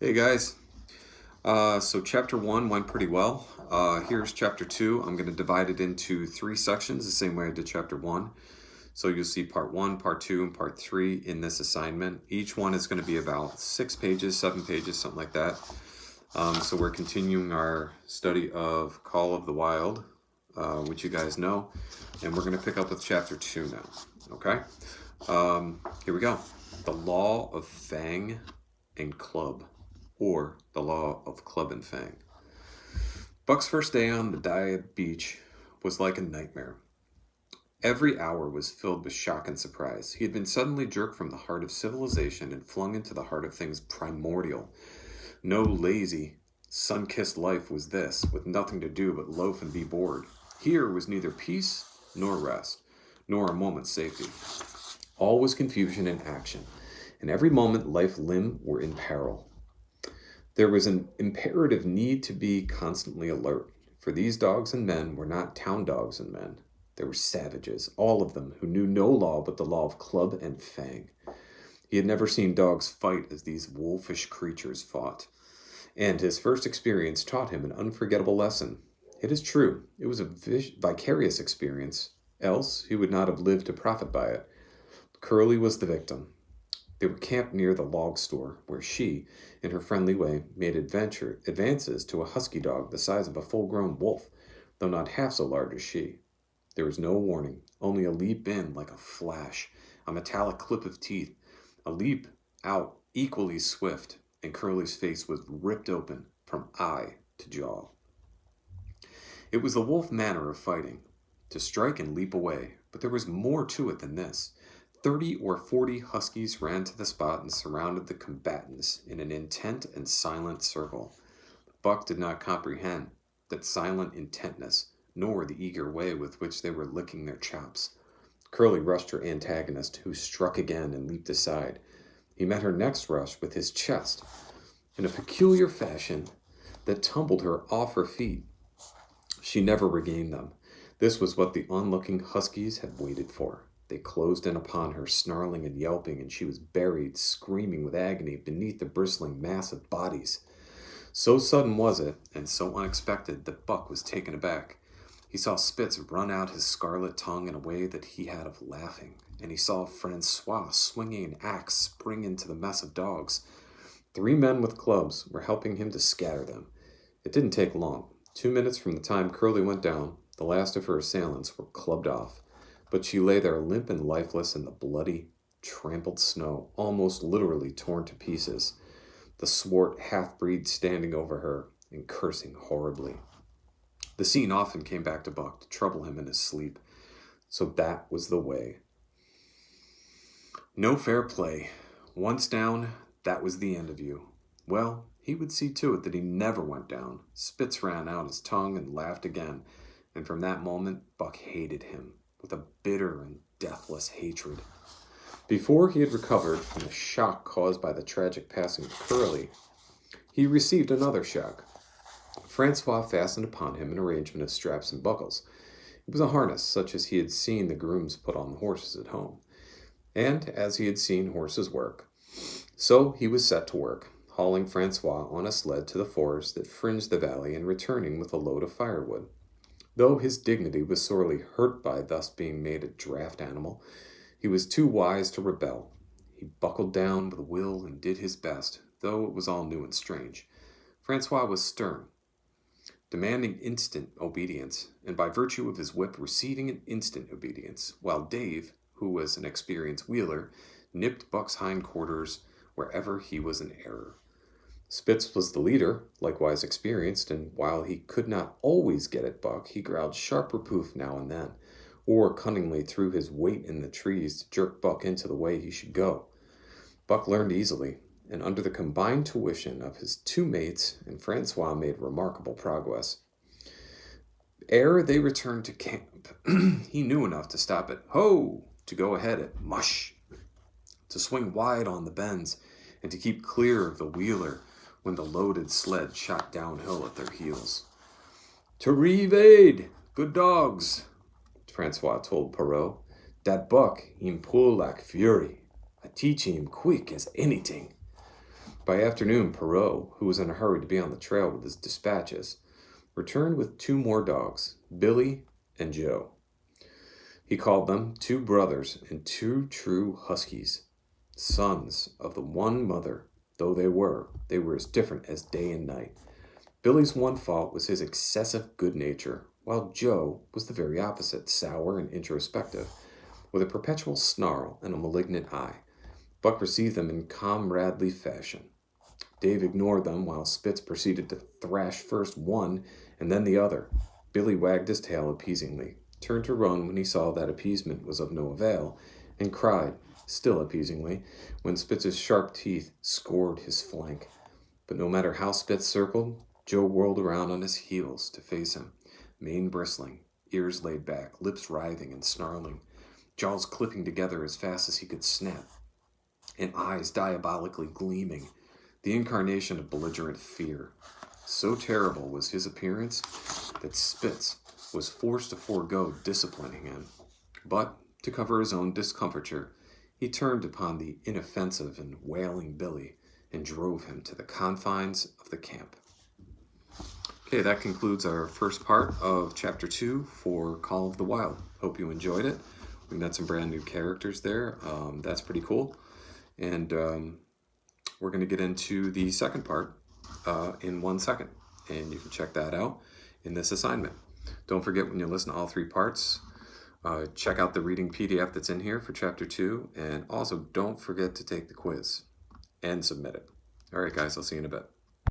Hey guys. So chapter one went pretty well. Here's chapter two. I'm going to divide it into three sections, the same way I did chapter one. So you'll see part one, part two, and part three in this assignment. Each one is going to be about 6 pages, 7 pages, something like that. So we're continuing our study of Call of the Wild, which you guys know, and we're going to pick up with chapter two now. Okay? Here we go. The Law of Fang and Club, or the Law of Club and Fang. Buck's first day on the Dyea beach was like a nightmare. Every hour was filled with shock and surprise. He had been suddenly jerked from the heart of civilization and flung into the heart of things primordial. No lazy, sun-kissed life was this, with nothing to do but loaf and be bored. Here was neither peace nor rest, nor a moment's safety. All was confusion and action, and every moment life and limb were in peril. There was an imperative need to be constantly alert, for these dogs and men were not town dogs and men. They were savages, all of them, who knew no law but the law of club and fang. He had never seen dogs fight as these wolfish creatures fought, and his first experience taught him an unforgettable lesson. It is true, it was a vicarious experience, else he would not have lived to profit by it. Curly was the victim. They were camped near the log store, where she, in her friendly way, made advances to a husky dog the size of a full-grown wolf, though not half so large as she. There was no warning, only a leap in like a flash, a metallic clip of teeth, a leap out equally swift, and Curly's face was ripped open from eye to jaw. It was the wolf manner of fighting, to strike and leap away, but there was more to it than this. 30 or 40 huskies ran to the spot and surrounded the combatants in an intent and silent circle. Buck did not comprehend that silent intentness, nor the eager way with which they were licking their chops. Curly rushed her antagonist, who struck again and leaped aside. He met her next rush with his chest, in a peculiar fashion that tumbled her off her feet. She never regained them. This was what the onlooking huskies had waited for. They closed in upon her, snarling and yelping, and she was buried, screaming with agony, beneath the bristling mass of bodies. So sudden was it, and so unexpected, that Buck was taken aback. He saw Spitz run out his scarlet tongue in a way that he had of laughing, and he saw Francois, swinging an axe, spring into the mess of dogs. 3 men with clubs were helping him to scatter them. It didn't take long. 2 minutes from the time Curly went down, the last of her assailants were clubbed off. But she lay there limp and lifeless in the bloody, trampled snow, almost literally torn to pieces, the swart half-breed standing over her and cursing horribly. The scene often came back to Buck to trouble him in his sleep. So that was the way. No fair play. Once down, that was the end of you. Well, he would see to it that he never went down. Spitz ran out his tongue and laughed again, and from that moment Buck hated him with a bitter and deathless hatred. Before he had recovered from the shock caused by the tragic passing of Curly, he received another shock. Francois fastened upon him an arrangement of straps and buckles. It was a harness such as he had seen the grooms put on the horses at home, and as he had seen horses work. So he was set to work, hauling Francois on a sled to the forest that fringed the valley and returning with a load of firewood. Though his dignity was sorely hurt by thus being made a draft animal, he was too wise to rebel. He buckled down with a will and did his best, though it was all new and strange. Francois was stern, demanding instant obedience, and by virtue of his whip receiving an instant obedience, while Dave, who was an experienced wheeler, nipped Buck's hindquarters wherever he was in error. Spitz was the leader, likewise experienced, and while he could not always get at Buck, he growled sharp reproof now and then, or cunningly threw his weight in the trees to jerk Buck into the way he should go. Buck learned easily, and under the combined tuition of his 2 mates and Francois made remarkable progress. Ere they returned to camp, he knew enough to stop at "Ho!" to go ahead at "Mush!" to swing wide on the bends, and to keep clear of the wheeler when the loaded sled shot downhill at their heels. "To reevade! Good dogs!" Francois told Perrault. "Dat Buck, him pull like fury. I teach him quick as anything." By afternoon, Perrault, who was in a hurry to be on the trail with his dispatches, returned with 2 more dogs, Billy and Joe. He called them 2 brothers and 2 true huskies, sons of the one mother, though they were as different as day and night. Billy's one fault was his excessive good nature, while Joe was the very opposite, sour and introspective, with a perpetual snarl and a malignant eye. Buck received them in comradely fashion. Dave ignored them while Spitz proceeded to thrash first one and then the other. Billy wagged his tail appeasingly, turned to run when he saw that appeasement was of no avail, and cried, still appeasingly, when Spitz's sharp teeth scored his flank. But no matter how Spitz circled, Joe whirled around on his heels to face him, mane bristling, ears laid back, lips writhing and snarling, jaws clipping together as fast as he could snap, and eyes diabolically gleaming, the incarnation of belligerent fear. So terrible was his appearance that Spitz was forced to forego disciplining him. But, to cover his own discomfiture, he turned upon the inoffensive and wailing Billy and drove him to the confines of the camp. Okay, that concludes our first part of Chapter 2 for Call of the Wild. Hope you enjoyed it. We met some brand new characters there. That's pretty cool. And we're going to get into the second part in 1 second. And you can check that out in this assignment. Don't forget, when you listen to all 3 parts, check out the reading PDF that's in here for Chapter 2. And also, don't forget to take the quiz and submit it. All right, guys, I'll see you in a bit.